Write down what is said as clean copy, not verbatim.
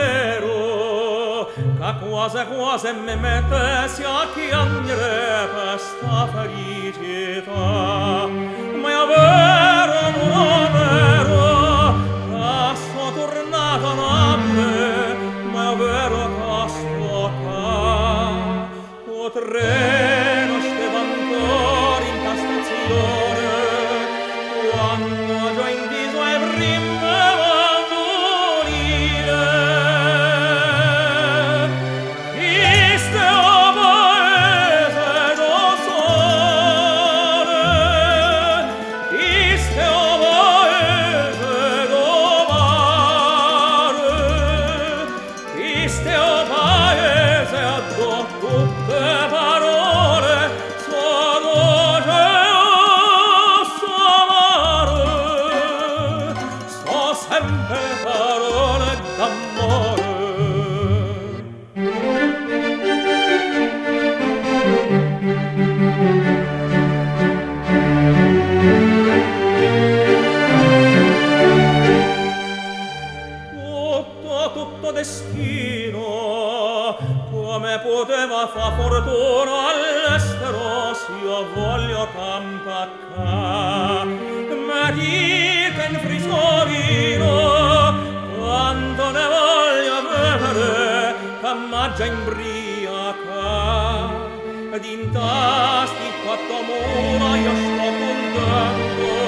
vero che quasi mi mettessi a piangere per sta felicità. Ma è vero, non è vero che sto tornato a me, ma è vero che sto qua. O treno stava ancora in sta stazione quando già in viso ai primi morire. Iste o paese do sole, iste o paese do mare, iste o paese do tutte parole sono so sempre parole d'amore. Tutto destino come poteva fa fortuna all'estero se io voglio campacca. Ma dite in frisovino quanto ne voglio bere che m'aggia imbriaca. Ed in tasti quattro mura io sto contento